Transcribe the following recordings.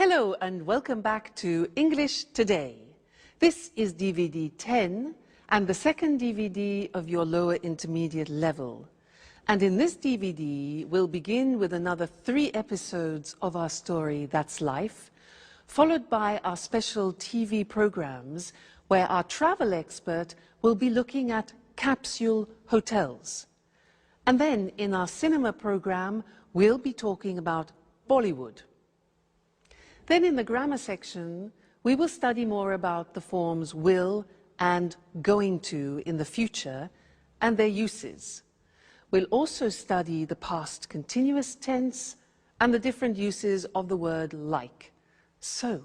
Hello and welcome back to English Today. This is DVD 10 and the second DVD of your lower intermediate level. And in this DVD, we'll begin with another 3 episodes of our story, That's Life, followed by our special TV programs where our travel expert will be looking at capsule hotels. And then in our cinema program, we'll be talking about Bollywood. Then in the grammar section, we will study more about the forms will and going to in the future and their uses. We'll also study the past continuous tense and the different uses of the word like. So,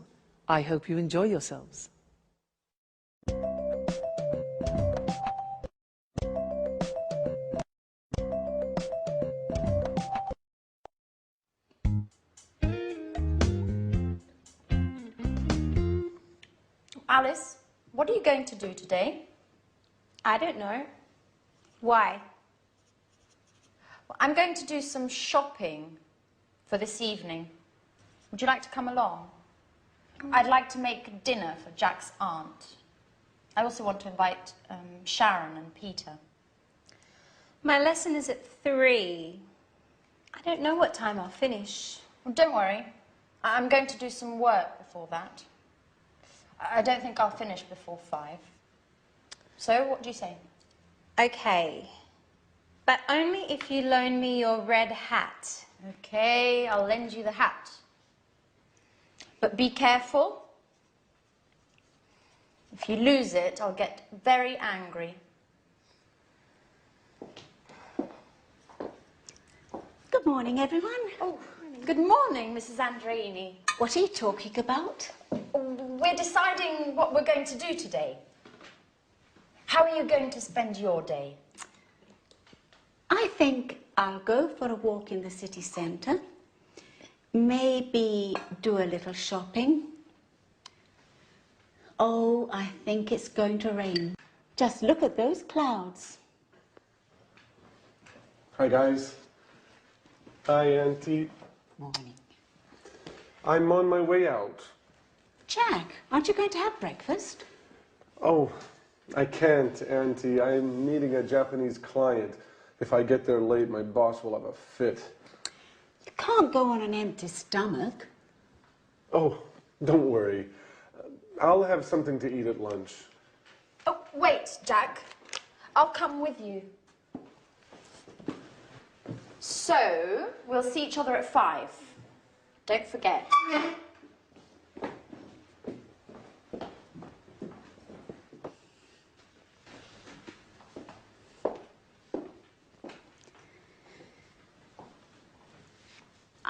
I hope you enjoy yourselves. Alice, what are you going to do today? I don't know. Why? Well, I'm going to do some shopping for this evening. Would you like to come along? I'd like to make dinner for Jack's aunt. I also want to invite Sharon and Peter. My lesson is at 3. I don't know what time I'll finish. Well, don't worry. I'm going to do some work before that. I don't think I'll finish before 5. So, what do you say? Okay. But only if you loan me your red hat. Okay, I'll lend you the hat. But be careful. If you lose it, I'll get very angry. Good morning, everyone. Oh, good morning, Mrs. Andreini. What are you talking about? We're deciding what we're going to do today. How are you going to spend your day? I think I'll go for a walk in the city centre. Maybe do a little shopping. Oh, I think it's going to rain. Just look at those clouds. Hi, guys. Hi, Auntie. Morning. I'm on my way out. Jack, aren't you going to have breakfast? Oh, I can't, Auntie. I'm meeting a Japanese client. If I get there late, my boss will have a fit. You can't go on an empty stomach. Oh, don't worry. I'll have something to eat at lunch. Oh, wait, Jack. I'll come with you. So, we'll see each other at 5. Don't forget.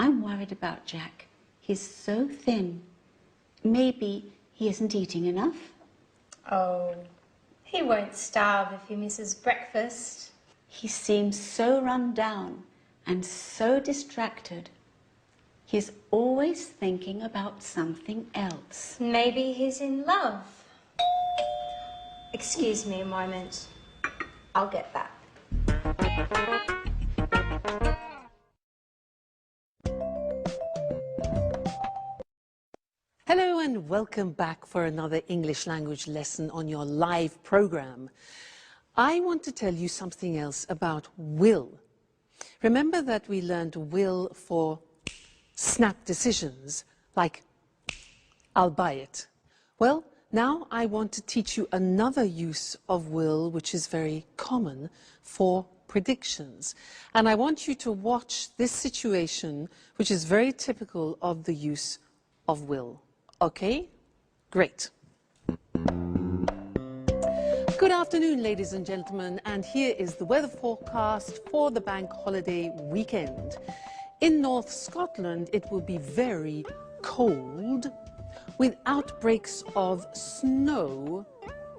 I'm worried about Jack. He's so thin. Maybe he isn't eating enough. Oh, he won't starve if he misses breakfast. He seems so run down and so distracted. He's always thinking about something else. Maybe he's in love. Excuse me a moment. I'll get that. Hello and welcome back for another English language lesson on your live program. I want to tell you something else about will. Remember that we learned will for snap decisions, like I'll buy it. Well, now I want to teach you another use of will which is very common for predictions. And I want you to watch this situation which is very typical of the use of will. Okay? Great. Good afternoon, ladies and gentlemen, and here is the weather forecast for the bank holiday weekend. In North Scotland, it will be very cold, with outbreaks of snow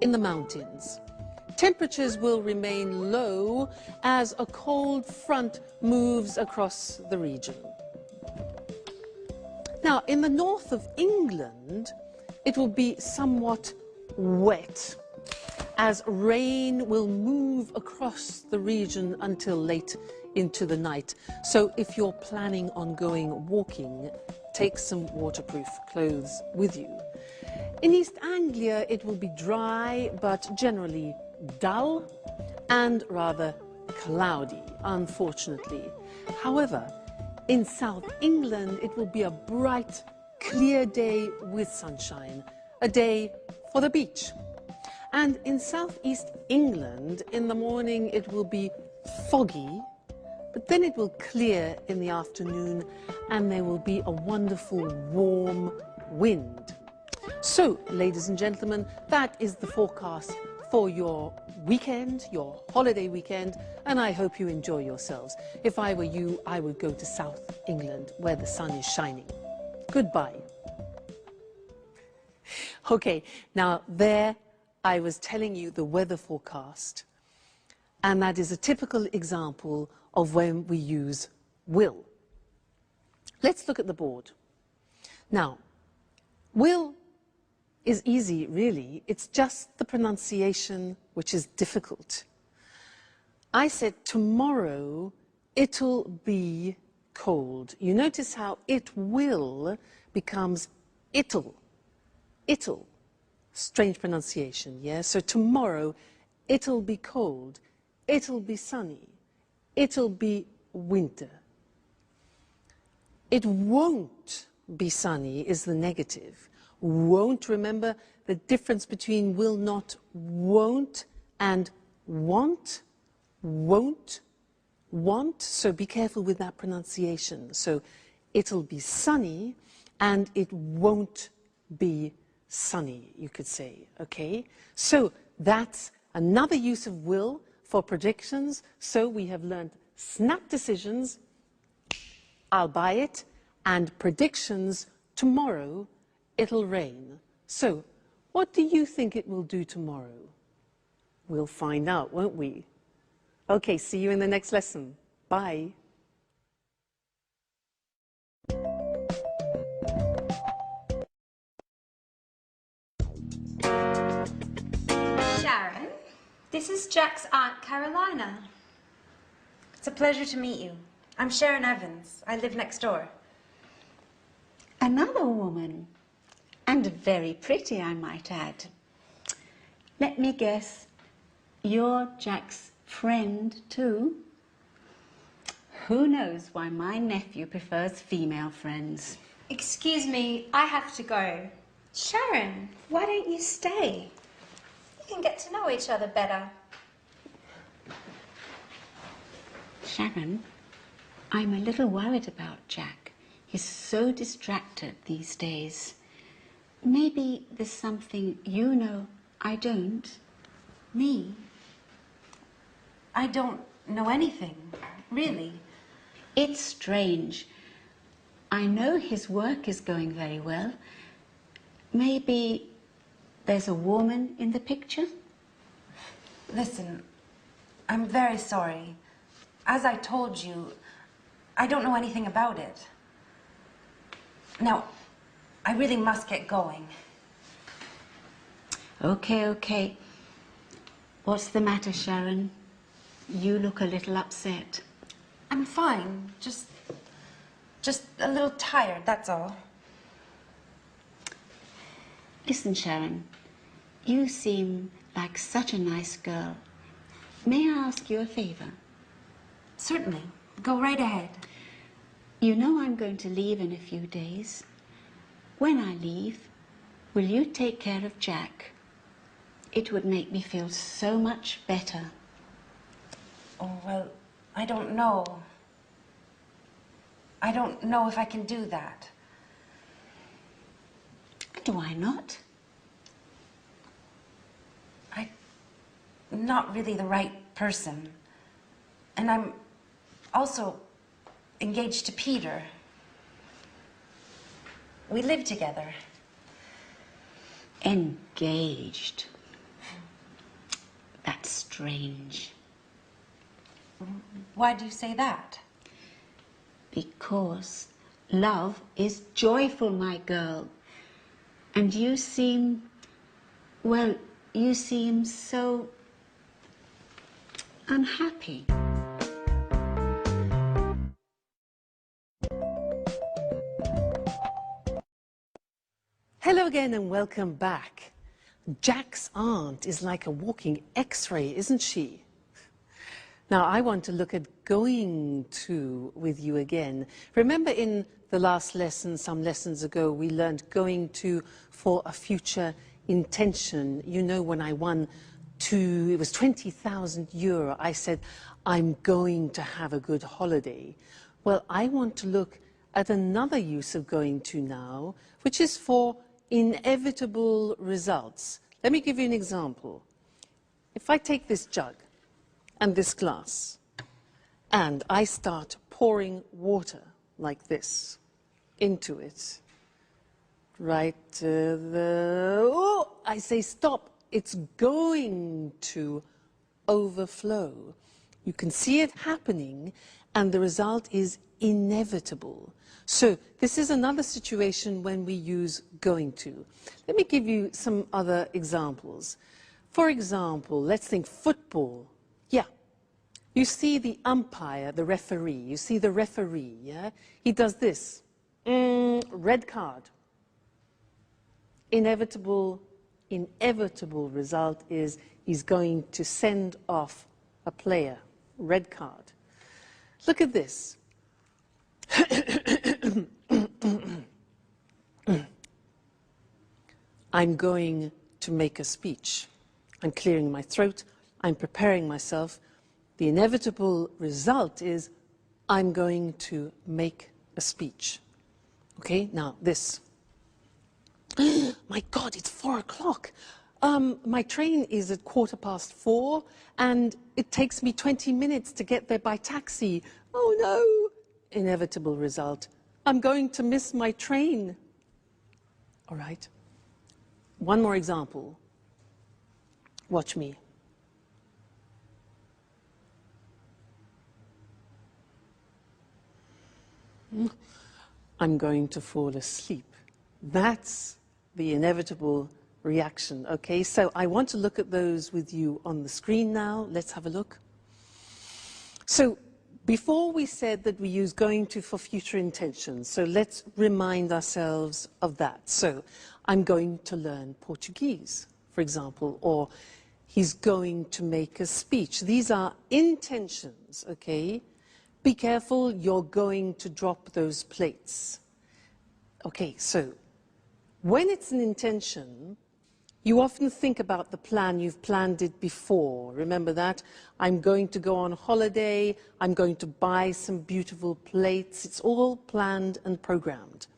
in the mountains. Temperatures will remain low as a cold front moves across the region. Now, in the north of England, it will be somewhat wet, as rain will move across the region until late into the night. So if you're planning on going walking, take some waterproof clothes with you. In East Anglia, it will be dry, but generally dull and rather cloudy, unfortunately. However, in South England, it will be a bright, clear day with sunshine, a day for the beach. And in southeast England, in the morning, it will be foggy, but then it will clear in the afternoon, and there will be a wonderful warm wind. So, ladies and gentlemen, that is the forecast for your weekend, your holiday weekend, and I hope you enjoy yourselves. If I were you, I would go to South England, where the sun is shining. Goodbye. Okay, now there I was telling you the weather forecast, and that is a typical example of when we use will. Let's look at the board. Now, will is easy, really. It's just the pronunciation which is difficult. I said tomorrow it'll be cold. You notice how it will becomes it'll. It'll. Strange pronunciation, yeah? So tomorrow it'll be cold. It'll be sunny. It'll be winter. It won't be sunny is the negative. Won't, remember the difference between will not, won't, and want, won't, want. So be careful with that pronunciation. So it'll be sunny and it won't be sunny, you could say, okay? So that's another use of will for predictions. So we have learned snap decisions, I'll buy it, and predictions, tomorrow it'll rain. So what do you think it will do tomorrow? We'll find out, won't we? Okay, see you in the next lesson. Bye. Sharon, this is Jack's Aunt Carolina. It's a pleasure to meet you. I'm Sharon Evans. I live next door. Another woman, and very pretty, I might add. Let me guess, you're Jack's friend too? Who knows why my nephew prefers female friends? Excuse me, I have to go. Sharon, why don't you stay? You can get to know each other better. Sharon, I'm a little worried about Jack. He's so distracted these days. Maybe there's something you know I don't. Me? I don't know anything, really. It's strange. I know his work is going very well. Maybe there's a woman in the picture? Listen, I'm very sorry. As I told you, I don't know anything about it. Now, I really must get going. Okay. What's the matter, Sharon? You look a little upset. I'm fine. Just a little tired, that's all. Listen, Sharon, you seem like such a nice girl. May I ask you a favor? Certainly. Go right ahead. You know I'm going to leave in a few days. When I leave, will you take care of Jack? It would make me feel so much better. Oh, well, I don't know. I don't know if I can do that. And why not? I'm not really the right person. And I'm also engaged to Peter. We live together. Engaged. That's strange. Why do you say that? Because love is joyful, my girl. And you seem, well, you seem so unhappy. again and welcome back. Jack's aunt is like a walking X-ray, isn't she? Now, I want to look at going to with you again. Remember in the last lesson, some lessons ago, we learned going to for a future intention. You know, when I won it was 20,000 euro, I said, I'm going to have a good holiday. Well, I want to look at another use of going to now, which is for inevitable results. Let me give you an example. If I take this jug and this glass, and I start pouring water like this into it, right I say stop, it's going to overflow. You can see it happening, and the result is inevitable. So this is another situation when we use going to. Let me give you some other examples. For example, let's think football. Yeah, you see the umpire, the referee. You see the referee, yeah? He does this. Red card. Inevitable result is he's going to send off a player. Red card. Look at this. I'm going to make a speech. I'm clearing my throat. I'm preparing myself. The inevitable result is I'm going to make a speech. Okay, now this. My God, it's 4 o'clock. My train is at 4:15, and it takes me 20 minutes to get there by taxi. Oh no! Inevitable result. I'm going to miss my train. All right. One more example. Watch me. I'm going to fall asleep. That's the inevitable reaction. Okay, so I want to look at those with you on the screen now. Let's have a look. So before we said that we use going to for future intentions, so let's remind ourselves of that. So I'm going to learn Portuguese, for example, or he's going to make a speech. These are intentions, okay? Be careful, you're going to drop those plates. Okay, so when it's an intention, you often think about the plan. You've planned it before. Remember that? I'm going to go on holiday. I'm going to buy some beautiful plates. It's all planned and programmed.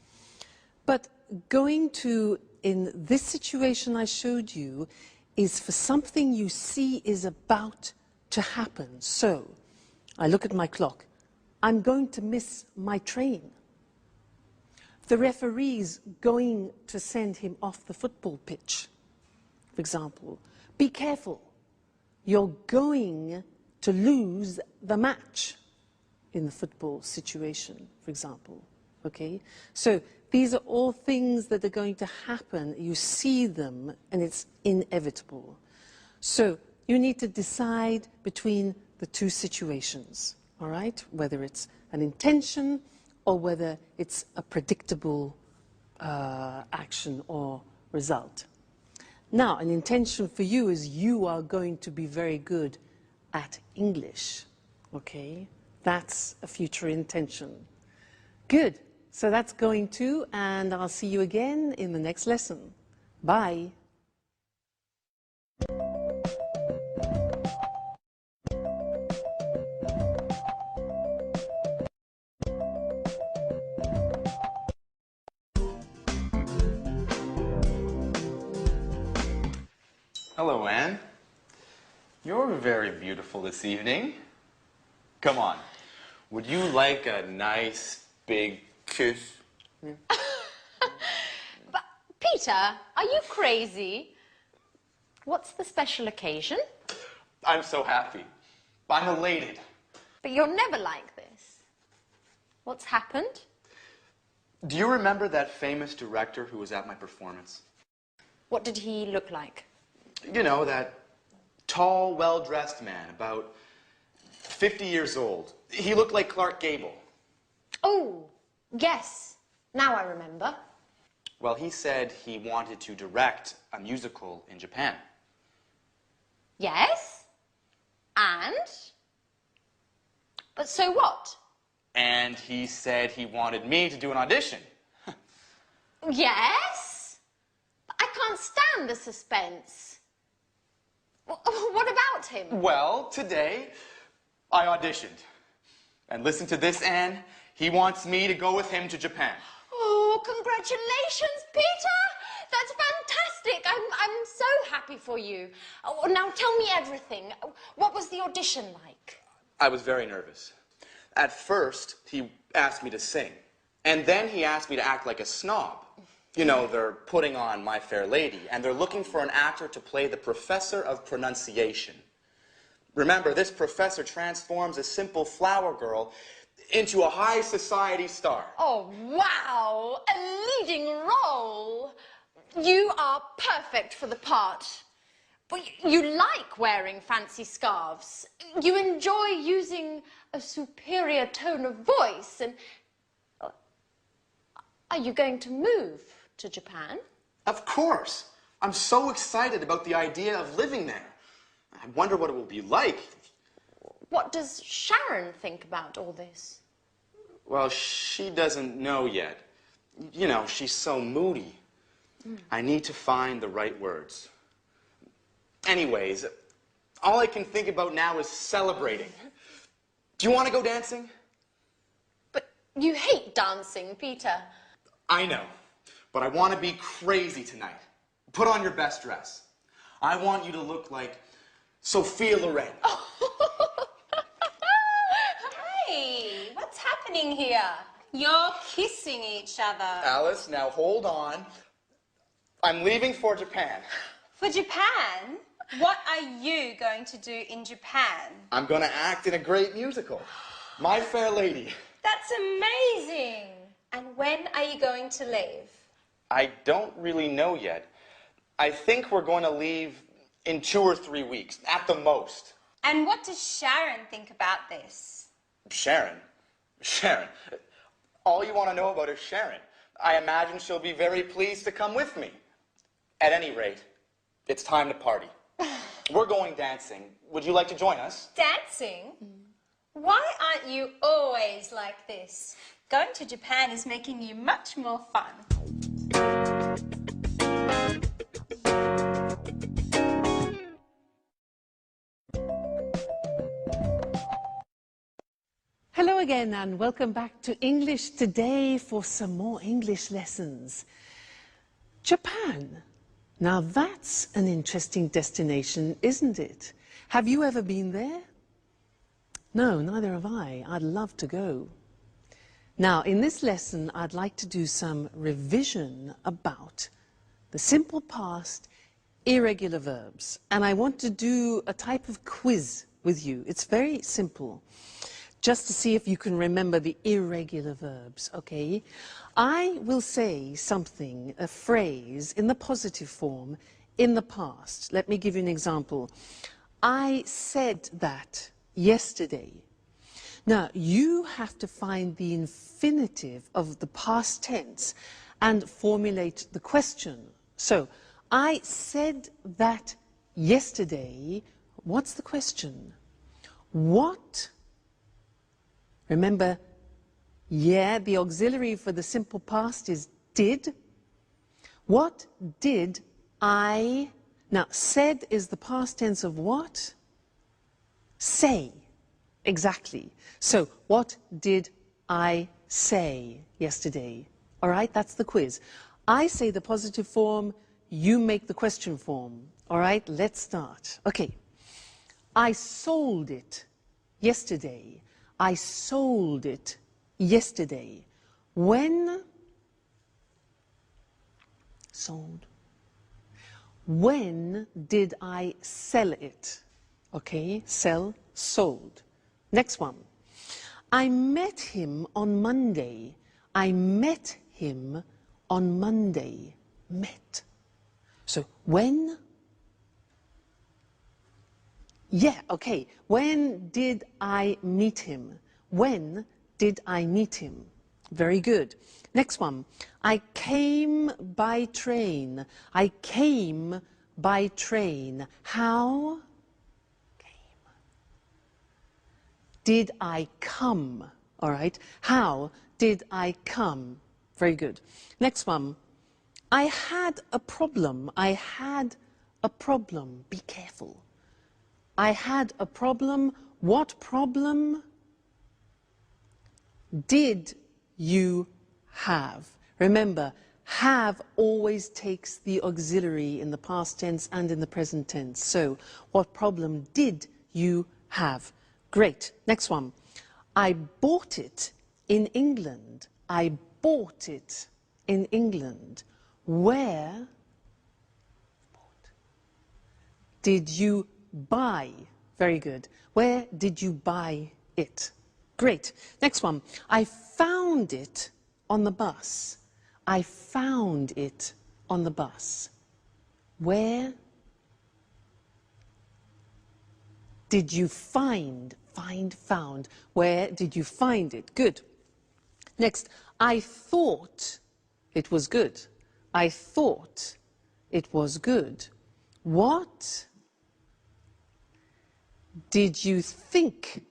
But going to, in this situation I showed you, is for something you see is about to happen. So I look at my clock. I'm going to miss my train. The referee's going to send him off the football pitch, for example. Be careful. You're going to lose the match in the football situation, for example. Okay? So these are all things that are going to happen. You see them, and it's inevitable. So you need to decide between the two situations, all right? Whether it's an intention or whether it's a predictable action or result. Now, an intention for you is you are going to be very good at English, okay? That's a future intention. Good. So that's going to, and I'll see you again in the next lesson. Bye. Hello, Anne. You're very beautiful this evening. Come on. Would you like a nice big kiss? But, Peter, are you crazy? What's the special occasion? I'm so happy. I'm elated. But you're never like this. What's happened? Do you remember that famous director who was at my performance? What did he look like? You know, that tall, well-dressed man, about 50 years old. He looked like Clark Gable. Oh, yes. Now I remember. Well, he said he wanted to direct a musical in Japan. Yes? And? But so what? And he said he wanted me to do an audition. Yes? But I can't stand the suspense. What about him? Well, today, I auditioned. And listen to this, Anne. He wants me to go with him to Japan. Oh, congratulations, Peter! That's fantastic. I'm so happy for you. Oh, now tell me everything. What was the audition like? I was very nervous. At first, he asked me to sing. And then he asked me to act like a snob. You know, they're putting on My Fair Lady, and they're looking for an actor to play the professor of pronunciation. Remember, this professor transforms a simple flower girl into a high society star. Oh, wow! A leading role! You are perfect for the part. But you like wearing fancy scarves. You enjoy using a superior tone of voice. And are you going to move to Japan? Of course. I'm so excited about the idea of living there. I wonder what it will be like. What does Sharon think about all this? Well, she doesn't know yet. You know, she's so moody. I need to find the right words. Anyways, all I can think about now is celebrating. Do you want to go dancing? But you hate dancing, Peter. I know, but I want to be crazy tonight. Put on your best dress. I want you to look like Sophia Loren. Hey, what's happening here? You're kissing each other. Alice, now hold on. I'm leaving for Japan. For Japan? What are you going to do in Japan? I'm going to act in a great musical, My Fair Lady. That's amazing. And when are you going to leave? I don't really know yet. I think we're going to leave in 2 or 3 weeks, at the most. And what does Sharon think about this? Sharon? Sharon? All you want to know about is Sharon. I imagine she'll be very pleased to come with me. At any rate, it's time to party. We're going dancing. Would you like to join us? Dancing? Why aren't you always like this? Going to Japan is making you much more fun. Hello again and welcome back to English Today for some more English lessons. Japan. Now that's an interesting destination, isn't it? Have you ever been there? No, neither have I. I'd love to go. Now, in this lesson, I'd like to do some revision about the simple past irregular verbs. And I want to do a type of quiz with you. It's very simple. Just to see if you can remember the irregular verbs, okay? I will say something, a phrase, in the positive form, in the past. Let me give you an example. I said that yesterday. Now, you have to find the infinitive of the past tense and formulate the question. So, I said that yesterday. What's the question? What? Remember, yeah, the auxiliary for the simple past is did. What did I... Now, said is the past tense of what? Say. Exactly. So, what did I say yesterday? All right, that's the quiz. I say the positive form, you make the question form. All right, let's start. Okay. I sold it yesterday. I sold it yesterday. When? Sold. When did I sell it? Okay, sell, sold. Next one. I met him on Monday. I met him on Monday. Met. So when? Yeah, okay. When did I meet him? When did I meet him? Very good. Next one. I came by train. I came by train. How? Came. Did I come? All right. How did I come? Very good. Next one. I had a problem. I had a problem. Be careful. I had a problem. What problem did you have? Remember, have always takes the auxiliary in the past tense and in the present tense. So, what problem did you have? Great. Next one. I bought it in England. I bought it in England. Where did you buy? Very good. Where did you buy it? Great. Next one. I found it on the bus. I found it on the bus. Where did you find? Find, found. Where did you find it? Good. Next. I thought it was good. I thought it was good. What did you think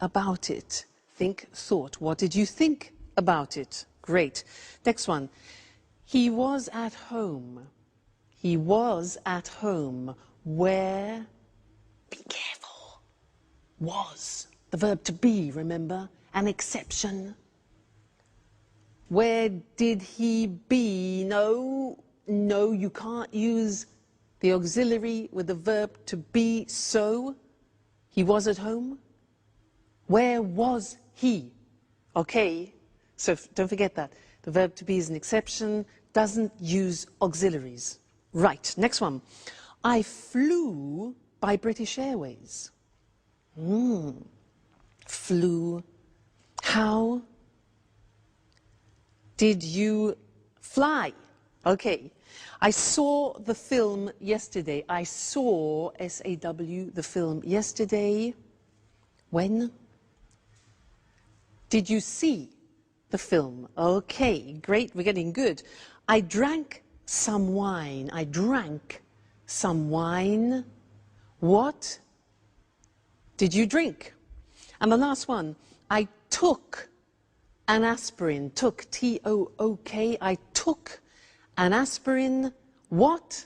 about it? Think, thought. What did you think about it? Great. Next one. He was at home. He was at home. Where? Be careful. Was. The verb to be, remember? An exception. Where did he be? No, you can't use the auxiliary with the verb to be. So, he was at home. Where was he? Okay, so don't forget that. The verb to be is an exception, doesn't use auxiliaries. Right, next one. I flew by British Airways. Flew. How did you fly? Okay. I saw the film yesterday. I saw, S-A-W, the film yesterday. When? Did you see the film? Okay, great, we're getting good. I drank some wine. I drank some wine. What did you drink? And the last one, I took an aspirin. Took, T-O-O-K. I took an aspirin. What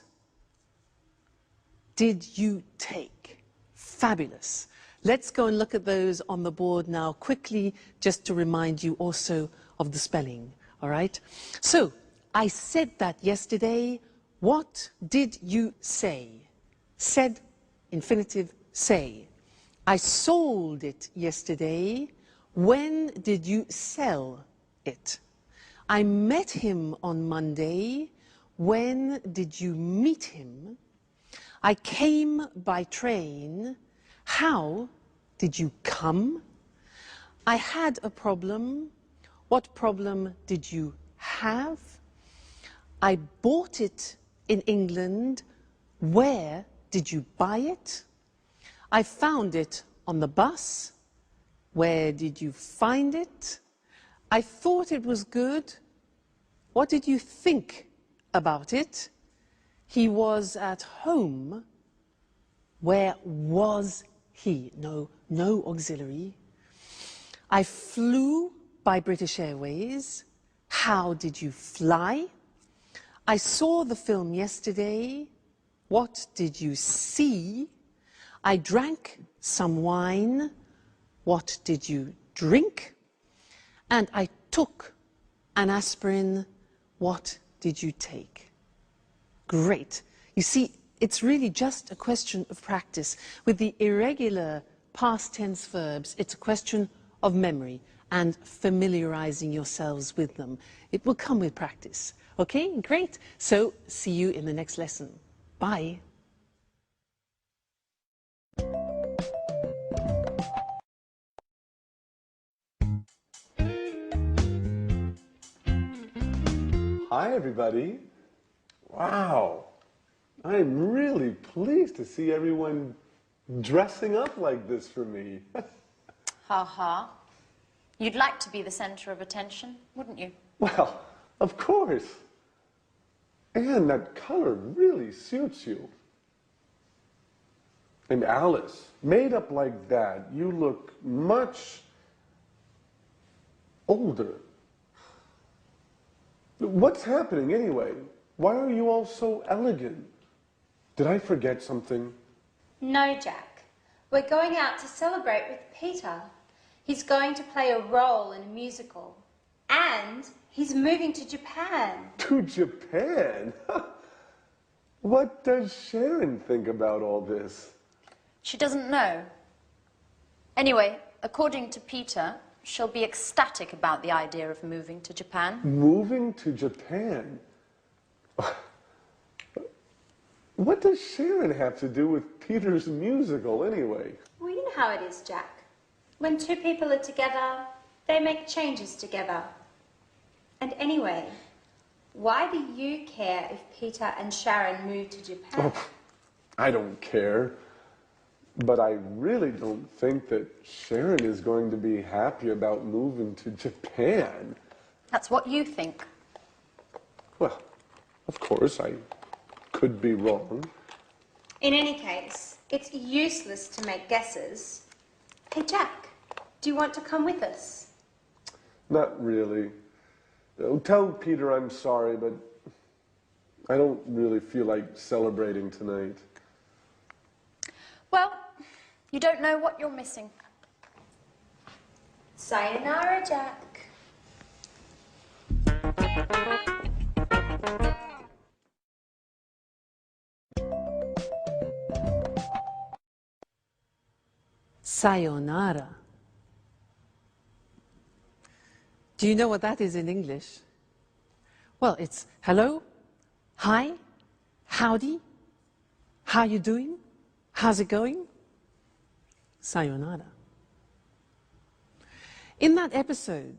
did you take? Fabulous. Let's go and look at those on the board now quickly, just to remind you also of the spelling, all right? So, I said that yesterday. What did you say? Said, infinitive, say. I sold it yesterday. When did you sell it? I met him on Monday. When did you meet him? I came by train. How did you come? I had a problem. What problem did you have? I bought it in England. Where did you buy it? I found it on the bus. Where did you find it? I thought it was good. What did you think about it? He was at home. Where was he? No auxiliary. I flew by British Airways. How did you fly? I saw the film yesterday. What did you see? I drank some wine. What did you drink? And I took an aspirin. What did you take? Great. You see, it's really just a question of practice. With the irregular past tense verbs, it's a question of memory and familiarizing yourselves with them. It will come with practice. Okay, great. So, see you in the next lesson. Bye. Hi, everybody. Wow. I'm really pleased to see everyone dressing up like this for me. Ha ha. You'd like to be the center of attention, wouldn't you? Well, of course. And that color really suits you. And Alice, made up like that, you look much older. What's happening anyway? Why are you all so elegant? Did I forget something? No, Jack. We're going out to celebrate with Peter. He's going to play a role in a musical. And he's moving to Japan. To Japan? What does Sharon think about all this? She doesn't know. Anyway, according to Peter, she'll be ecstatic about the idea of moving to Japan. Moving to Japan? What does Sharon have to do with Peter's musical anyway? Well, you know how it is, Jack. When two people are together, they make changes together. And anyway, why do you care if Peter and Sharon move to Japan? Oh, I don't care. But I really don't think that Sharon is going to be happy about moving to Japan. That's what you think. Well, of course, I could be wrong. In any case, it's useless to make guesses. Hey, Jack, do you want to come with us? Not really. Tell Peter I'm sorry, but I don't really feel like celebrating tonight. Well, you don't know what you're missing. Sayonara, Jack. Sayonara. Do you know what that is in English? Well, it's hello, hi, howdy, how you doing, how's it going? Sayonara. In that episode,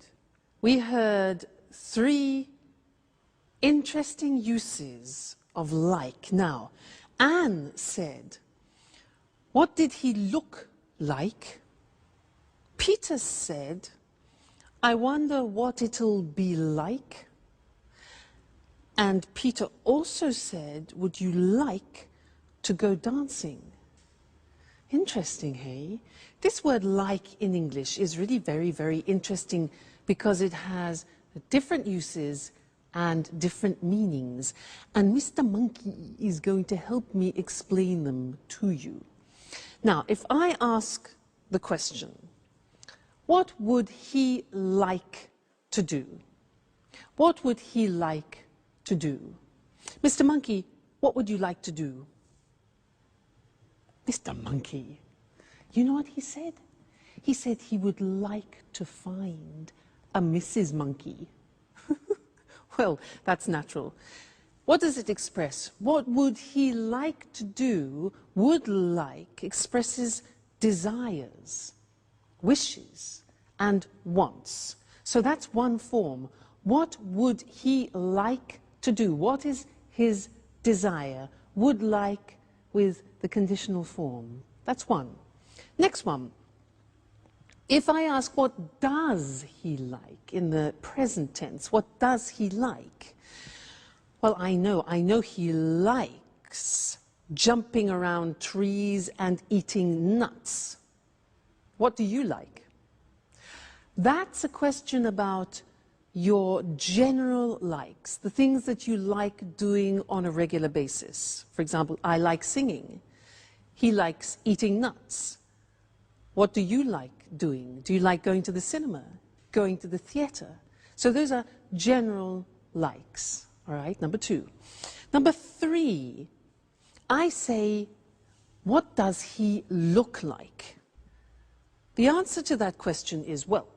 we heard 3 interesting uses of like. Now, Anne said, what did he look like? Peter said, I wonder what it'll be like. And Peter also said, would you like to go dancing? Interesting, hey? This word like in English is really very, very interesting because it has different uses and different meanings. And Mr. Monkey is going to help me explain them to you. Now, if I ask the question, what would he like to do? What would he like to do? Mr. Monkey, what would you like to do? Mr. Monkey, you know what he said? He said he would like to find a Mrs. Monkey. Well, that's natural. What does it express? What would he like to do? Would like expresses desires, wishes, and wants. So that's one form. What would he like to do? What is his desire? Would like with the conditional form. That's one. Next one. If I ask what does he like in the present tense, what does he like? Well, I know he likes jumping around trees and eating nuts. What do you like? That's a question about your general likes, the things that you like doing on a regular basis. For example, I like singing. He likes eating nuts. What do you like doing? Do you like going to the cinema, going to the theater? So those are general likes, all right? Number 2. Number 3, I say, what does he look like? The answer to that question is, well,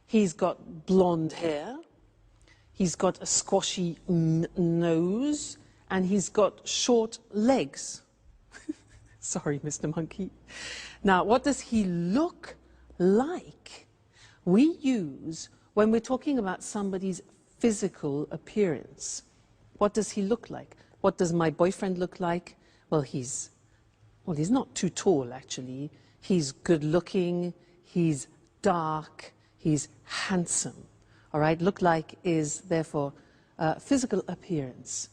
he's got blonde hair, he's got a squashy nose, and he's got short legs. Sorry, Mr. Monkey. Now, what does he look like? We use when we're talking about somebody's physical appearance. What does he look like? What does my boyfriend look like? Well, he's not too tall, actually. He's good looking, he's dark, he's handsome. All right, look like is therefore physical appearance.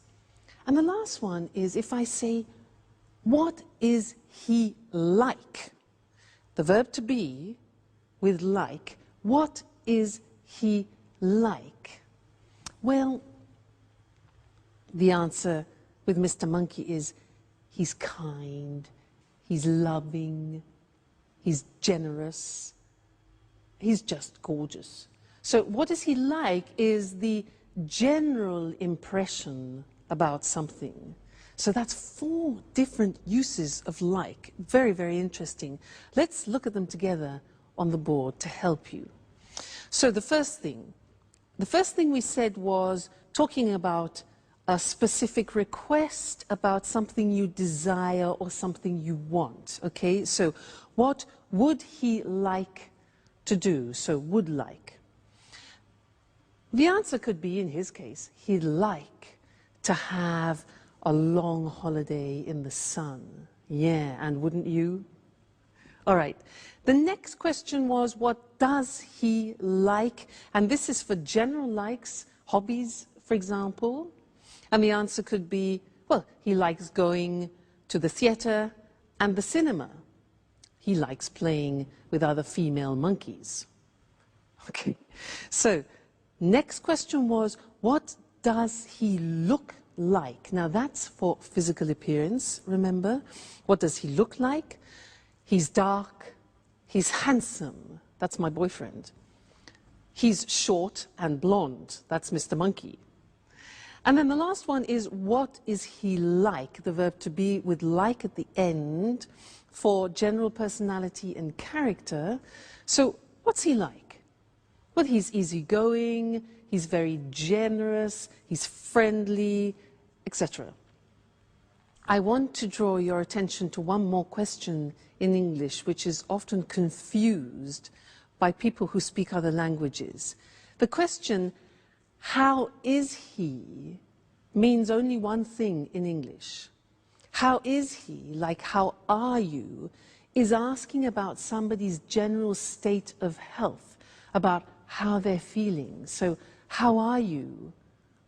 And the last one is if I say, what is he like? The verb to be with like, what is he like? Well, the answer with Mr. Monkey is he's kind, he's loving, he's generous, he's just gorgeous. So what is he like is the general impression about something. So that's 4 different uses of like. Very, very interesting. Let's look at them together on the board to help you. So the first thing we said was talking about a specific request about something you desire or something you want, okay? So what would he like to do? So would like. The answer could be, in his case, he'd like to have a long holiday in the sun. Yeah, and wouldn't you? All right. The next question was, what does he like? And this is for general likes, hobbies, for example. And the answer could be, well, he likes going to the theater and the cinema. He likes playing with other female monkeys. Okay. So, next question was, what does he look like? Now that's for physical appearance, remember? What does he look like? He's dark, he's handsome, that's my boyfriend. He's short and blonde, that's Mr. Monkey. And then the last one is, what is he like? The verb to be with like at the end for general personality and character. So what's he like? Well, he's easygoing, he's very generous, he's friendly, etc. I want to draw your attention to one more question in English, which is often confused by people who speak other languages. The question, how is he, means only one thing in English. How is he, like how are you, is asking about somebody's general state of health, about how they're feeling. So, how are you?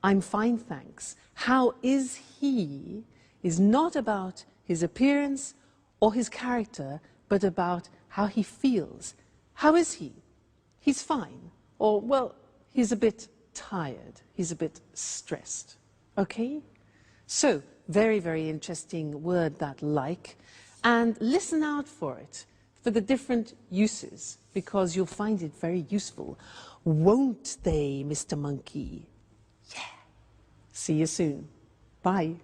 I'm fine, thanks. How is he is not about his appearance or his character, but about how he feels. How is he? He's fine. Or, well, he's a bit tired. He's a bit stressed. Okay? So, very, very interesting word, that like. And listen out for it, for the different uses, because you'll find it very useful. Won't they, Mr. Monkey? Yeah. See you soon. Bye.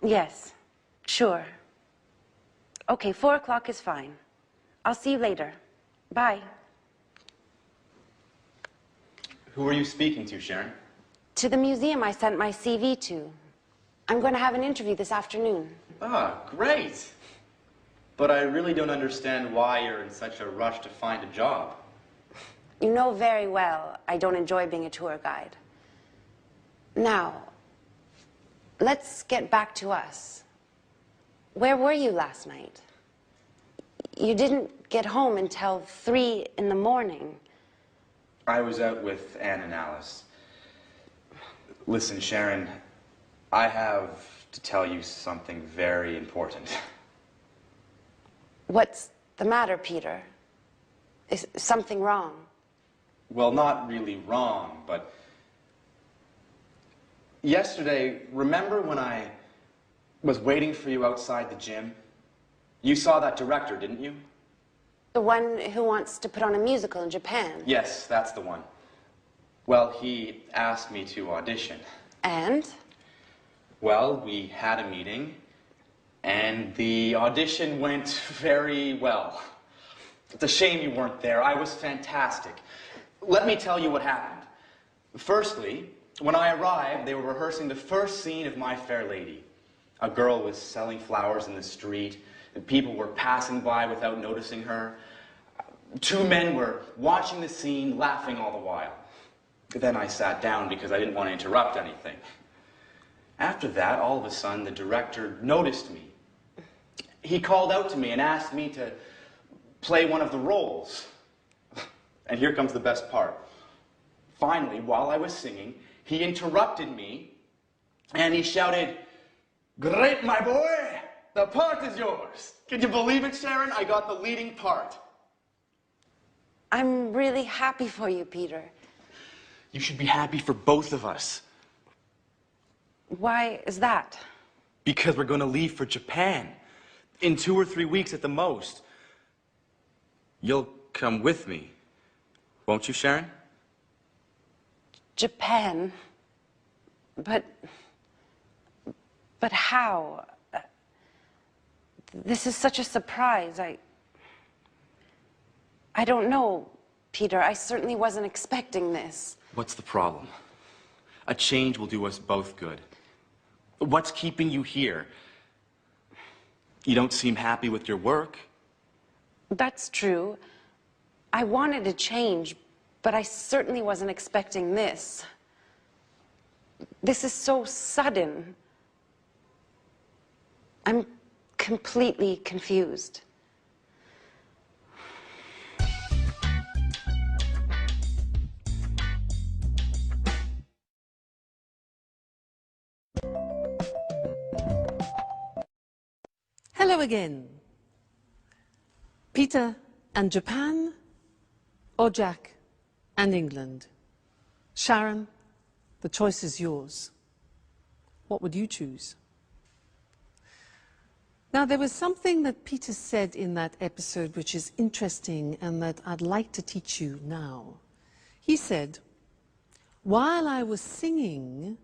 Yes, sure. Okay, 4 o'clock is fine. I'll see you later. Bye. Who are you speaking to, Sharon? To the museum I sent my CV to. I'm going to have an interview this afternoon. Ah, great. But I really don't understand why you're in such a rush to find a job. You know very well I don't enjoy being a tour guide. Now, let's get back to us. Where were you last night? You didn't get home until 3 in the morning. I was out with Anne and Alice. Listen, Sharon, I have to tell you something very important. What's the matter, Peter? Is something wrong? Well, not really wrong, but yesterday, remember when I was waiting for you outside the gym? You saw that director, didn't you? The one who wants to put on a musical in Japan. Yes, that's the one. Well, he asked me to audition. And? Well, we had a meeting, and the audition went very well. It's a shame you weren't there. I was fantastic. Let me tell you what happened. Firstly, when I arrived, they were rehearsing the first scene of My Fair Lady. A girl was selling flowers in the street, and people were passing by without noticing her. Two men were watching the scene, laughing all the while. Then I sat down because I didn't want to interrupt anything. After that, all of a sudden, the director noticed me. He called out to me and asked me to play one of the roles. And here comes the best part. Finally, while I was singing, he interrupted me and he shouted, "Great, my boy! The part is yours." Can you believe it, Sharon? I got the leading part. I'm really happy for you, Peter. You should be happy for both of us. Why is that? Because we're going to leave for Japan in 2 or 3 weeks at the most. You'll come with me, won't you, Sharon? Japan? But how? This is such a surprise. I don't know, Peter. I certainly wasn't expecting this. What's the problem? A change will do us both good. What's keeping you here? You don't seem happy with your work. That's true. I wanted to change, but I certainly wasn't expecting this. This is so sudden. I'm completely confused. Hello again. Peter and Japan, or Jack and England? Sharon, the choice is yours. What would you choose? Now, there was something that Peter said in that episode which is interesting and that I'd like to teach you now. He said, while I was singing,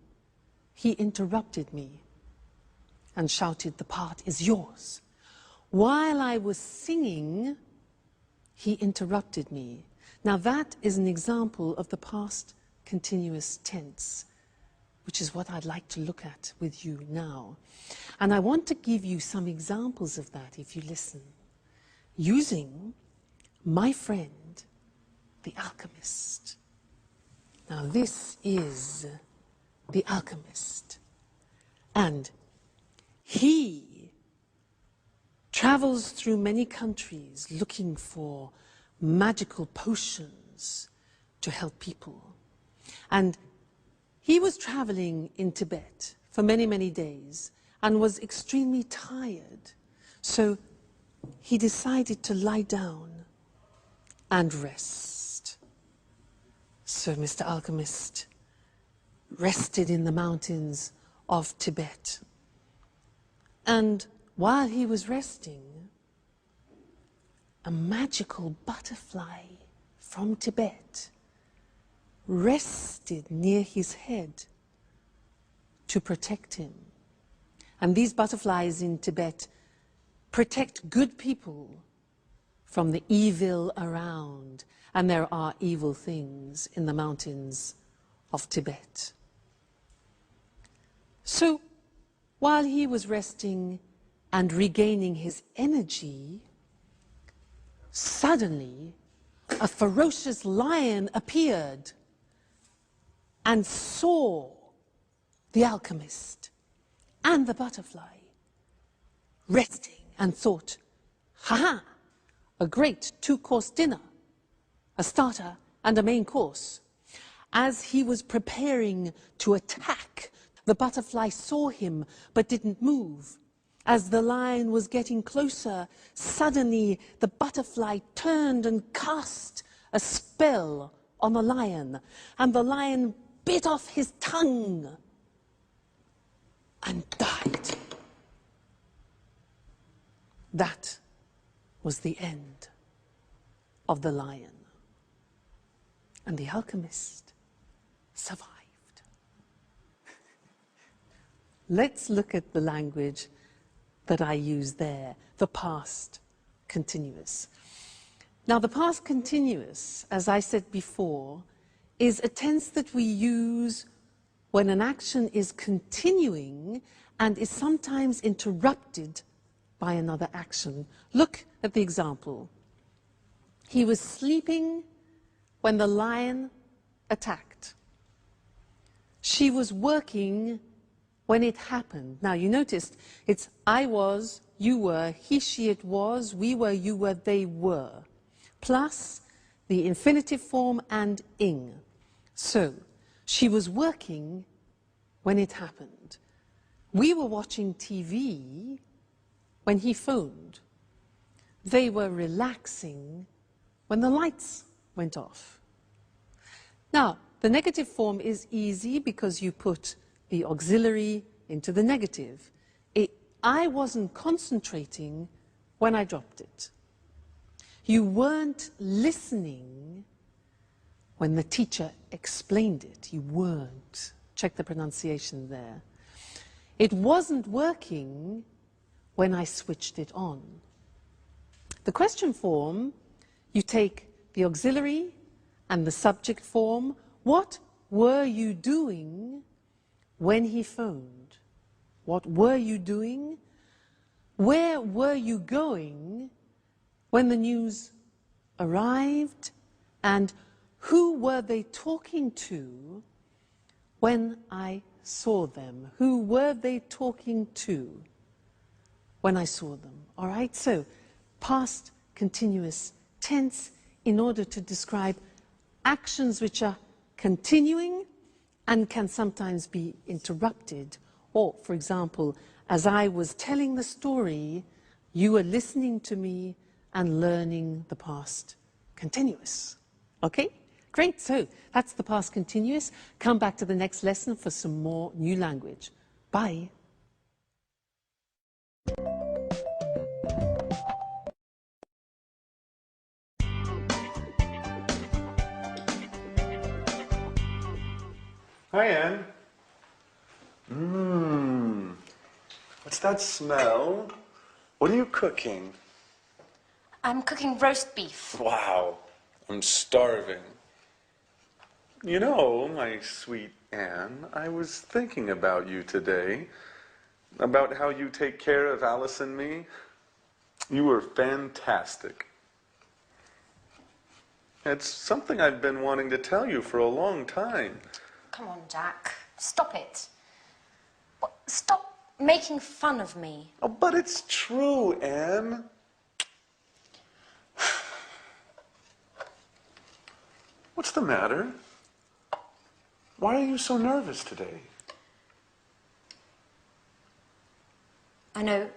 he interrupted me and shouted, "The part is yours." While I was singing, he interrupted me. Now that is an example of the past continuous tense, which is what I'd like to look at with you now. And I want to give you some examples of that if you listen, using my friend, the alchemist. Now this is the alchemist. And he travels through many countries looking for magical potions to help people. And he was traveling in Tibet for many, many days and was extremely tired. So he decided to lie down and rest. So Mr. Alchemist rested in the mountains of Tibet. And while he was resting, a magical butterfly from Tibet rested near his head to protect him. And these butterflies in Tibet protect good people from the evil around. And there are evil things in the mountains of Tibet. So, while he was resting and regaining his energy, suddenly a ferocious lion appeared and saw the alchemist and the butterfly resting and thought, "Ha-ha, a great two-course dinner, a starter and a main course." As he was preparing to attack, the butterfly saw him but didn't move. As the lion was getting closer, suddenly the butterfly turned and cast a spell on the lion, and the lion bit off his tongue and died. That was the end of the lion. And the alchemist survived. Let's look at the language that I use there, the past continuous. Now, the past continuous, as I said before, is a tense that we use when an action is continuing and is sometimes interrupted by another action. Look at the example. He was sleeping when the lion attacked. She was working when it happened. Now, you noticed it's I was, you were, he, she, it was, we were, you were, they were, plus the infinitive form and ing. So, she was working when it happened. We were watching TV when he phoned. They were relaxing when the lights went off. Now, the negative form is easy because you put the auxiliary into the negative. I wasn't concentrating when I dropped it. You weren't listening when the teacher explained it. You weren't. Check the pronunciation there. It wasn't working when I switched it on. The question form, you take the auxiliary and the subject form. What were you doing when he phoned? What were you doing? Where were you going when the news arrived? And who were they talking to when I saw them? Who were they talking to when I saw them? All right, so past continuous tense in order to describe actions which are continuing and can sometimes be interrupted. Or, for example, as I was telling the story, you were listening to me and learning the past continuous. Okay? Great, so that's the past continuous. Come back to the next lesson for some more new language. Bye. Hi, Anne. What's that smell? What are you cooking? I'm cooking roast beef. Wow, I'm starving. You know, my sweet Anne, I was thinking about you today, about how you take care of Alice and me. You were fantastic. It's something I've been wanting to tell you for a long time. Come on, Jack. Stop it. Stop making fun of me. Oh, but it's true, Anne. What's the matter? Why are you so nervous today? I know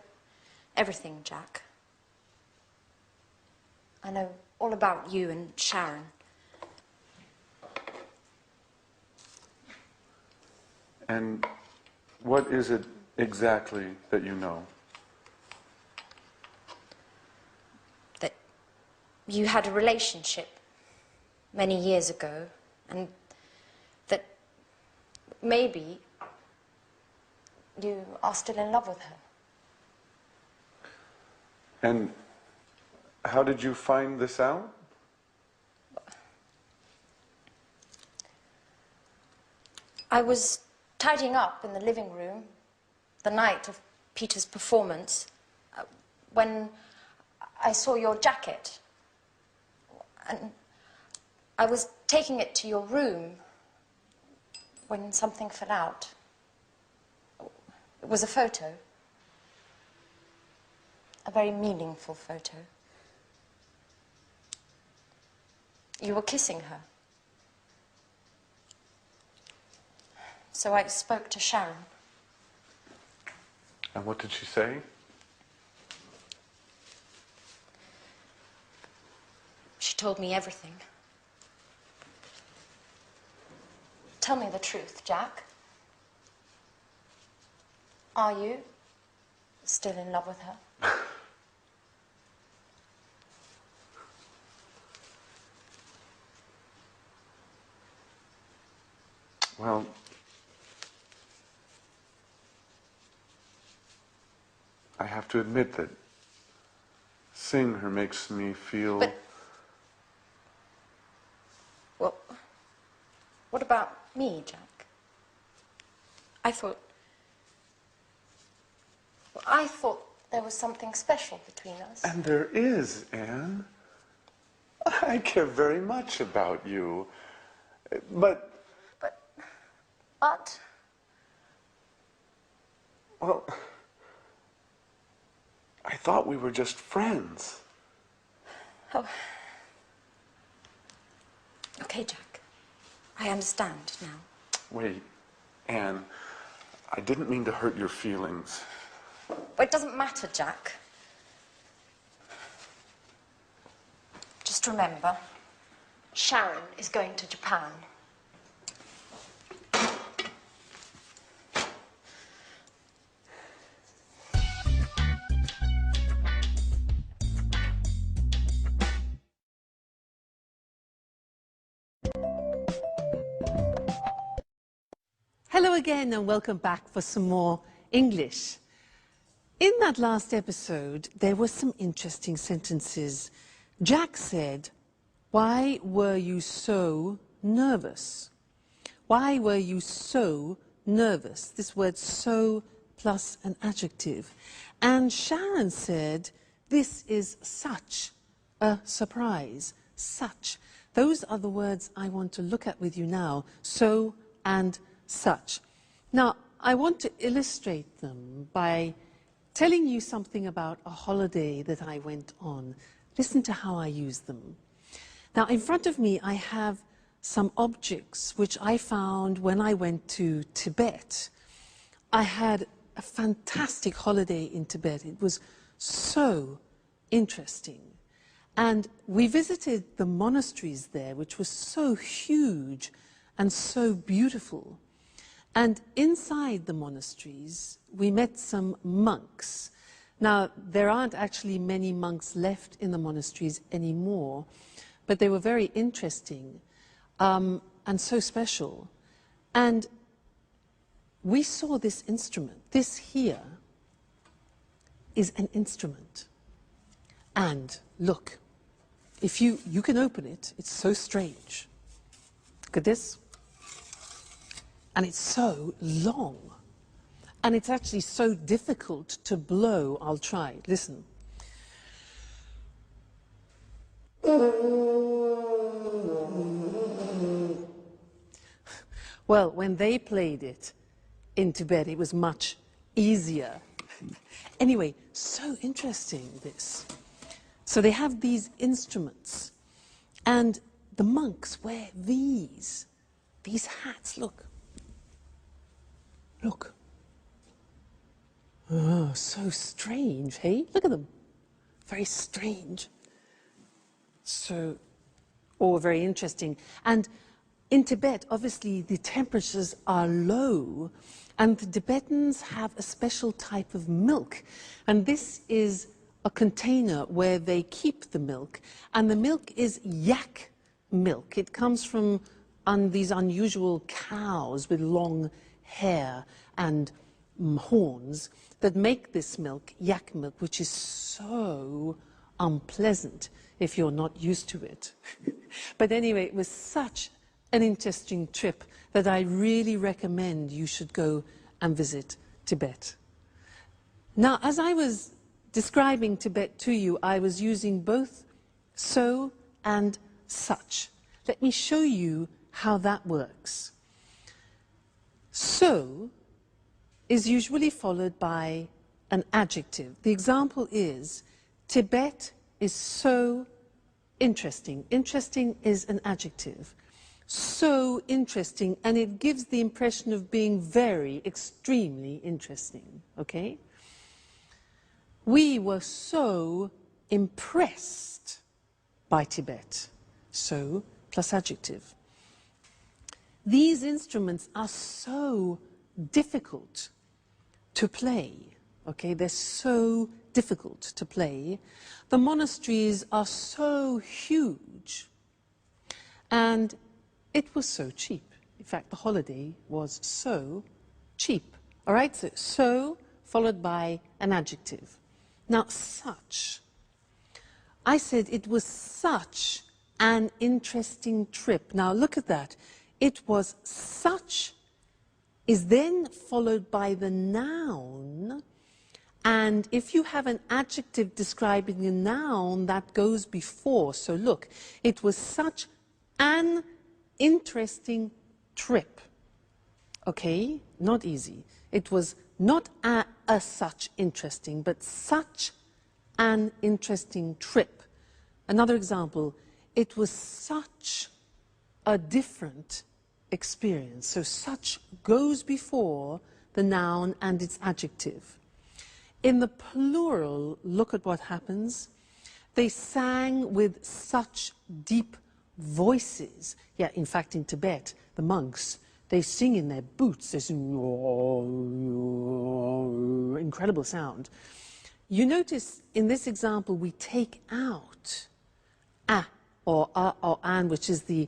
everything, Jack. I know all about you and Sharon. And what is it exactly that you know? That you had a relationship many years ago, and that maybe you are still in love with her. And how did you find this out? I was tidying up in the living room the night of Peter's performance when I saw your jacket. And I was taking it to your room when something fell out. It was a photo. A very meaningful photo. You were kissing her. So I spoke to Sharon. And what did she say? She told me everything. Tell me the truth, Jack. Are you still in love with her? Well, I have to admit that seeing her makes me feel... But, well, what about me, Jack? I thought there was something special between us. And there is, Anne. I care very much about you. But... But? Well, I thought we were just friends. Oh. Okay, Jack. I understand now. Wait, Anne, I didn't mean to hurt your feelings. But it doesn't matter, Jack. Just remember, Sharon is going to Japan. Hello again and welcome back for some more English. In that last episode, there were some interesting sentences. Jack said, "Why were you so nervous?" Why were you so nervous? This word so plus an adjective. And Sharon said, "This is such a surprise." Such. Those are the words I want to look at with you now. So and such. Now, I want to illustrate them by telling you something about a holiday that I went on. Listen to how I use them. Now, in front of me, I have some objects which I found when I went to Tibet. I had a fantastic holiday in Tibet. It was so interesting. And we visited the monasteries there, which was so huge and so beautiful. And inside the monasteries, we met some monks. Now, there aren't actually many monks left in the monasteries anymore, but they were very interesting and so special. And we saw this instrument. This here is an instrument. And look, if you can open it, it's so strange. Look at this. And it's so long. And it's actually so difficult to blow. I'll try. Listen. Well, when they played it in Tibet, it was much easier. Anyway, so interesting, this. So they have these instruments. And the monks wear these hats, look. Look. Oh, so strange, hey? Look at them. Very strange. So, or very interesting. And in Tibet, obviously, the temperatures are low, and the Tibetans have a special type of milk. And this is a container where they keep the milk, and the milk is yak milk. It comes from these unusual cows with long hair and horns that make this milk, yak milk, which is so unpleasant if you're not used to it. But anyway, it was such an interesting trip that I really recommend you should go and visit Tibet. Now, as I was describing Tibet to you, I was using both so and such. Let me show you how that works. So is usually followed by an adjective. The example is, Tibet is so interesting. Interesting is an adjective. So interesting, and it gives the impression of being very, extremely interesting, okay? We were so impressed by Tibet. So plus adjective. These instruments are so difficult to play, okay? They're so difficult to play. The monasteries are so huge, and it was so cheap. In fact, the holiday was so cheap. All right, so followed by an adjective. Now, such. I said it was such an interesting trip. Now, look at that. It was such is then followed by the noun, And if you have an adjective describing a noun, that goes before. So look, it was such an interesting trip. Okay, not easy. It was not a such interesting, but such an interesting trip. Another example, it was such a different experience. So such goes before the noun and its adjective. In the plural, look at what happens. They sang with such deep voices. Yeah, in fact, in Tibet, the monks, they sing in their boots. They sing, incredible sound. You notice in this example, we take out a or an, which is the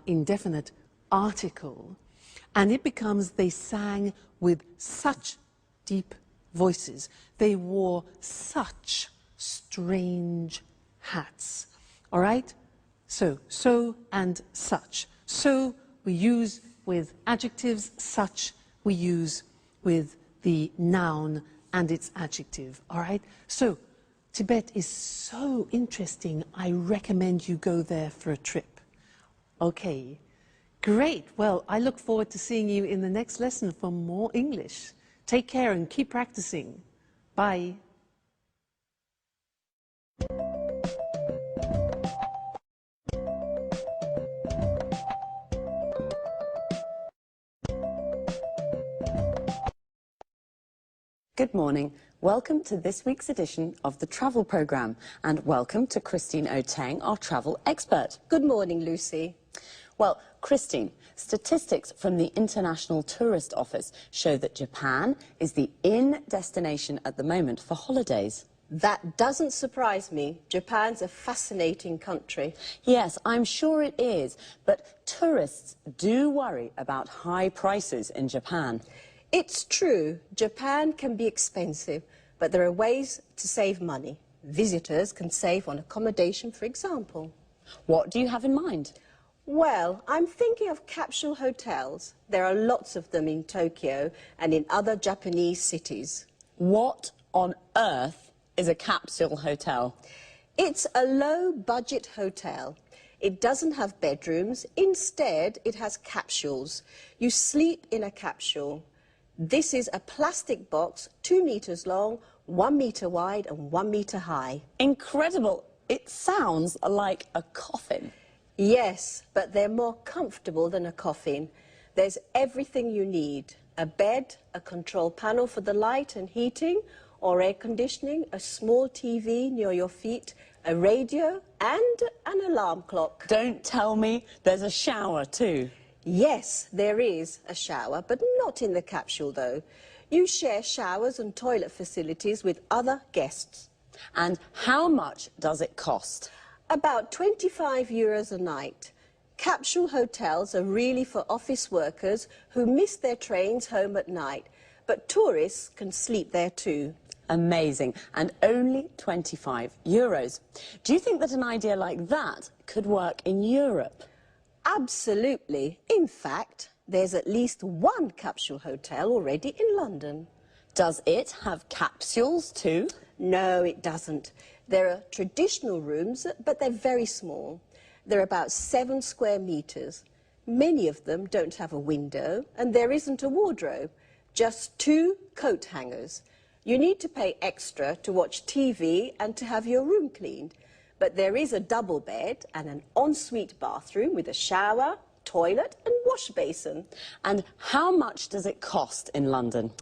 indefinite article, and it becomes they sang with such deep voices. They wore such strange hats. All right? So and such. So we use with adjectives, such we use with the noun and its adjective. All right? So Tibet is so interesting. I recommend you go there for a trip. Okay. Great. Well, I look forward to seeing you in the next lesson for more English. Take care and keep practicing. Bye. Good morning. Welcome to this week's edition of the Travel Programme, and welcome to Christine Oteng, our travel expert. Good morning, Lucy. Well, Christine, statistics from the International Tourist Office show that Japan is the in destination at the moment for holidays. That doesn't surprise me. Japan's a fascinating country. Yes, I'm sure it is, but tourists do worry about high prices in Japan. It's true, Japan can be expensive, but there are ways to save money. Visitors can save on accommodation, for example. What do you have in mind? Well, I'm thinking of capsule hotels. There are lots of them in Tokyo and in other Japanese cities. What on earth is a capsule hotel? It's a low-budget hotel. It doesn't have bedrooms. Instead, it has capsules. You sleep in a capsule. This is a plastic box, 2 meters long, 1 meter wide and 1 meter high. Incredible. It sounds like a coffin. Yes, but they're more comfortable than a coffin. There's everything you need. A bed, a control panel for the light and heating, or air conditioning, a small TV near your feet, a radio and an alarm clock. Don't tell me there's a shower too. Yes, there is a shower, but not in the capsule though. You share showers and toilet facilities with other guests. And how much does it cost? About 25 euros a night. Capsule hotels are really for office workers who miss their trains home at night, but tourists can sleep there too. Amazing. And only 25 euros. Do you think that an idea like that could work in Europe? Absolutely. In fact, there's at least one capsule hotel already in London. Does it have capsules too? No, it doesn't. There are traditional rooms, but they're very small. They're about 7 square meters. Many of them don't have a window, and there isn't a wardrobe, just 2 coat hangers. You need to pay extra to watch TV and to have your room cleaned. But there is a double bed and an ensuite bathroom with a shower, toilet and wash basin. And how much does it cost in London?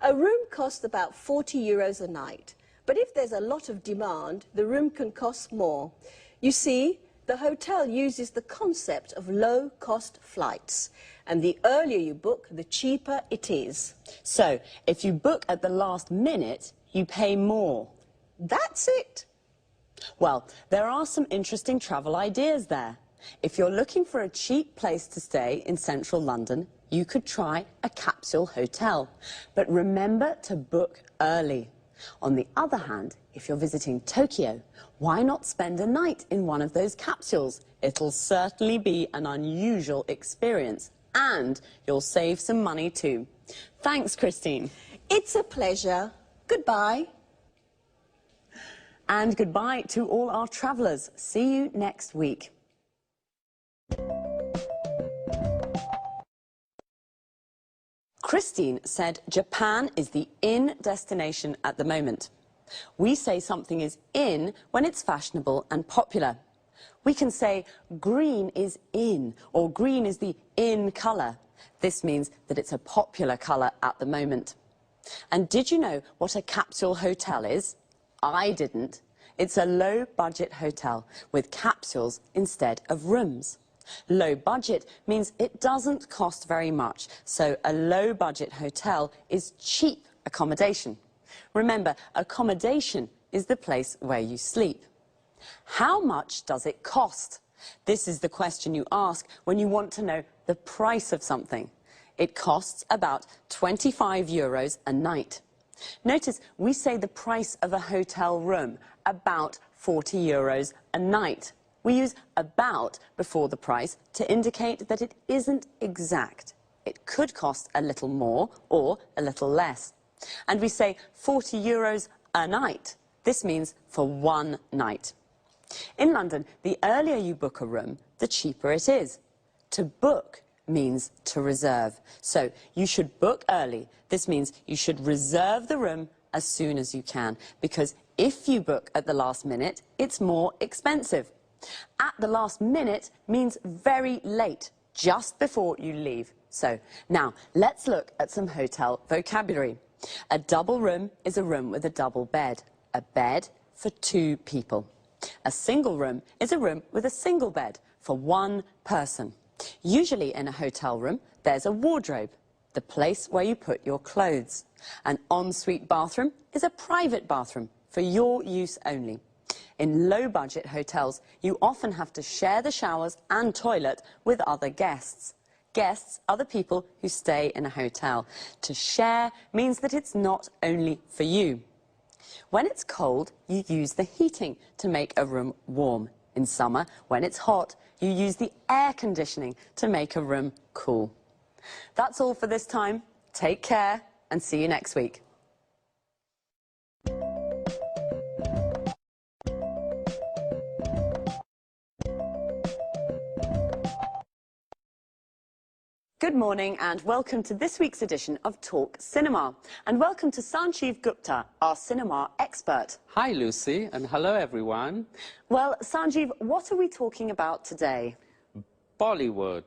A room costs about 40 euros a night. But if there's a lot of demand, the room can cost more. You see, the hotel uses the concept of low-cost flights. And the earlier you book, the cheaper it is. So, if you book at the last minute, you pay more. That's it. Well, there are some interesting travel ideas there. If you're looking for a cheap place to stay in central London, you could try a capsule hotel. But remember to book early. On the other hand, if you're visiting Tokyo, why not spend a night in one of those capsules? It'll certainly be an unusual experience, and you'll save some money too. Thanks, Christine. It's a pleasure. Goodbye. And goodbye to all our travellers. See you next week. Christine said Japan is the in destination at the moment. We say something is in when it's fashionable and popular. We can say green is in, or green is the in colour. This means that it's a popular colour at the moment. And did you know what a capsule hotel is? I didn't. It's a low-budget hotel with capsules instead of rooms. Low budget means it doesn't cost very much, so a low-budget hotel is cheap accommodation. Remember, accommodation is the place where you sleep. How much does it cost? This is the question you ask when you want to know the price of something. It costs about 25 euros a night. Notice we say the price of a hotel room, about 40 euros a night. We use about before the price to indicate that it isn't exact. It could cost a little more or a little less. And we say 40 euros a night. This means for one night. In London, the earlier you book a room, the cheaper it is. To book means to reserve. So you should book early. This means you should reserve the room as soon as you can, because if you book at the last minute, it's more expensive. At the last minute means very late, just before you leave. So now let's look at some hotel vocabulary. A double room is a room with a double bed, a bed for two people. A single room is a room with a single bed for one person. Usually in a hotel room, there's a wardrobe, the place where you put your clothes. An ensuite bathroom is a private bathroom for your use only. In low-budget hotels, you often have to share the showers and toilet with other guests. Guests are the people who stay in a hotel. To share means that it's not only for you. When it's cold, you use the heating to make a room warm. In summer, when it's hot, you use the air conditioning to make a room cool. That's all for this time. Take care and see you next week. Good morning and welcome to this week's edition of Talk Cinema. And welcome to Sanjeev Gupta, our cinema expert. Hi, Lucy, and hello, everyone. Well, Sanjeev, what are we talking about today? Bollywood.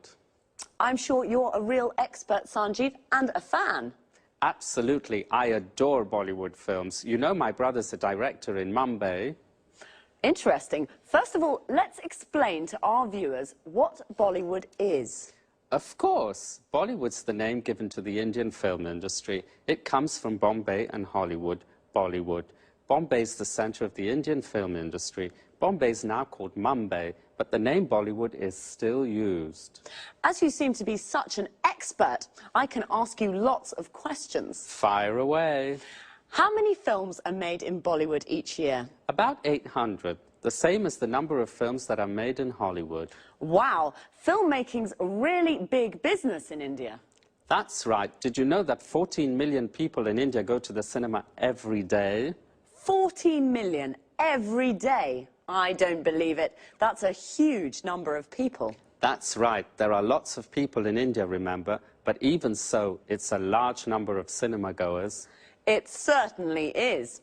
I'm sure you're a real expert, Sanjeev, and a fan. Absolutely. I adore Bollywood films. You know, my brother's a director in Mumbai. Interesting. First of all, let's explain to our viewers what Bollywood is. Of course. Bollywood's the name given to the Indian film industry. It comes from Bombay and Hollywood, Bollywood. Bombay's the center of the Indian film industry. Bombay's now called Mumbai, but the name Bollywood is still used. As you seem to be such an expert, I can ask you lots of questions. Fire away. How many films are made in Bollywood each year? About 800. The same as the number of films that are made in Hollywood. Wow, filmmaking's a really big business in India. That's right. Did you know that 14 million people in India go to the cinema every day? 14 million every day? I don't believe it. That's a huge number of people. That's right. There are lots of people in India, remember, but even so, it's a large number of cinema goers. It certainly is.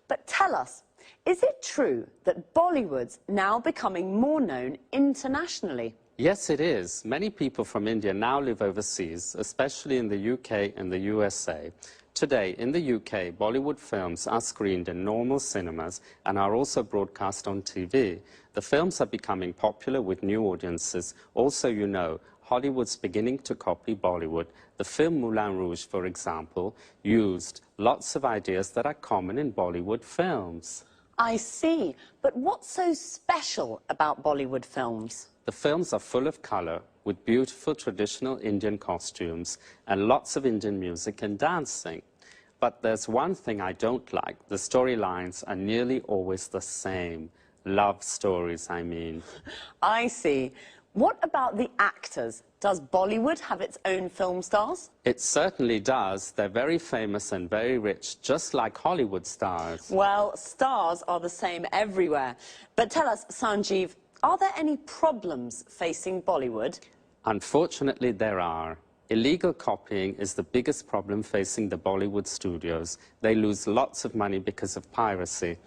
But tell us, is it true that Bollywood's now becoming more known internationally? Yes, it is. Many people from India now live overseas, especially in the UK and the USA. Today, in the UK, Bollywood films are screened in normal cinemas and are also broadcast on TV. The films are becoming popular with new audiences. Also, you know, Hollywood's beginning to copy Bollywood. The film Moulin Rouge, for example, used lots of ideas that are common in Bollywood films. I see. But what's so special about Bollywood films? The films are full of colour, with beautiful traditional Indian costumes and lots of Indian music and dancing. But there's one thing I don't like. The storylines are nearly always the same. Love stories, I mean. I see. What about the actors? Does Bollywood have its own film stars? It certainly does. They're very famous and very rich, just like Hollywood stars. Well, stars are the same everywhere. But tell us, Sanjeev, are there any problems facing Bollywood? Unfortunately, there are. Illegal copying is the biggest problem facing the Bollywood studios. They lose lots of money because of piracy.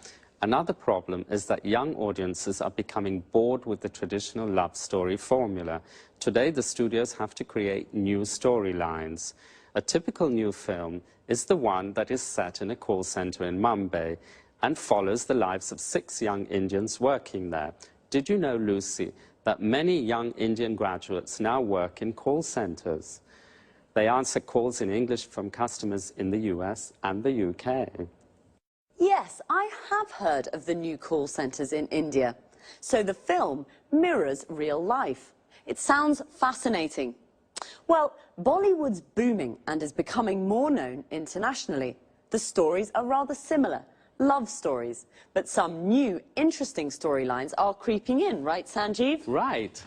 Another problem is that young audiences are becoming bored with the traditional love story formula. Today, the studios have to create new storylines. A typical new film is the one that is set in a call center in Mumbai and follows the lives of 6 young Indians working there. Did you know, Lucy, that many young Indian graduates now work in call centers? They answer calls in English from customers in the US and the UK. Yes, I have heard of the new call centres in India. So the film mirrors real life. It sounds fascinating. Well, Bollywood's booming and is becoming more known internationally. The stories are rather similar, love stories. But some new, interesting storylines are creeping in, right, Sanjeev? Right.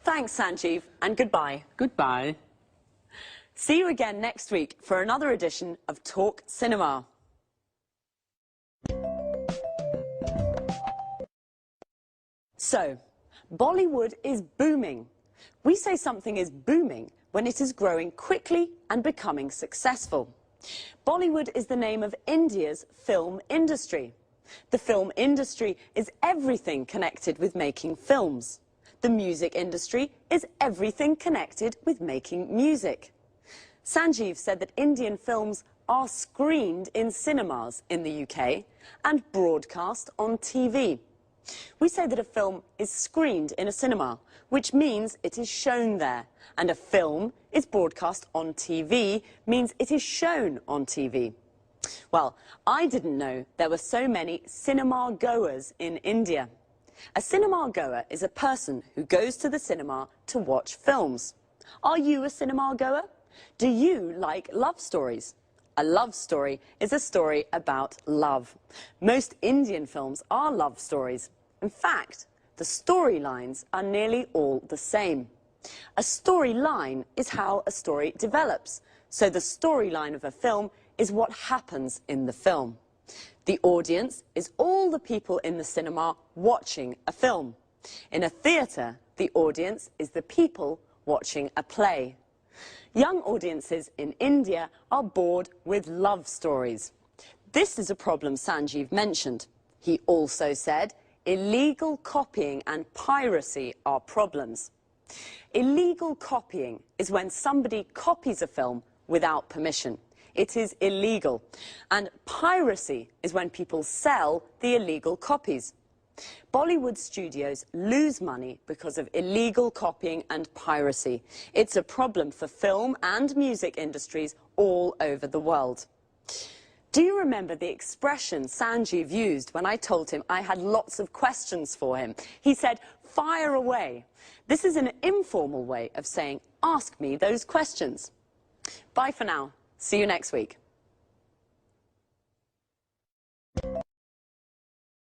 Thanks, Sanjeev, and goodbye. Goodbye. See you again next week for another edition of Talk Cinema. So, Bollywood is booming. We say something is booming when it is growing quickly and becoming successful. Bollywood is the name of India's film industry. The film industry is everything connected with making films. The music industry is everything connected with making music. Sanjeev said that Indian films are screened in cinemas in the UK and broadcast on TV. We say that a film is screened in a cinema, which means it is shown there, and a film is broadcast on TV means it is shown on TV. Well, I didn't know there were so many cinema goers in India. A cinema goer is a person who goes to the cinema to watch films. Are you a cinema goer? Do you like love stories? A love story is a story about love. Most Indian films are love stories. In fact, the storylines are nearly all the same. A storyline is how a story develops. So the storyline of a film is what happens in the film. The audience is all the people in the cinema watching a film. In a theatre, the audience is the people watching a play. Young audiences in India are bored with love stories. This is a problem Sanjeev mentioned. He also said illegal copying and piracy are problems. Illegal copying is when somebody copies a film without permission. It is illegal. And piracy is when people sell the illegal copies. Bollywood studios lose money because of illegal copying and piracy. It's a problem for film and music industries all over the world. Do you remember the expression Sanjeev used when I told him I had lots of questions for him? He said, "Fire away." This is an informal way of saying, ask me those questions. Bye for now. See you next week.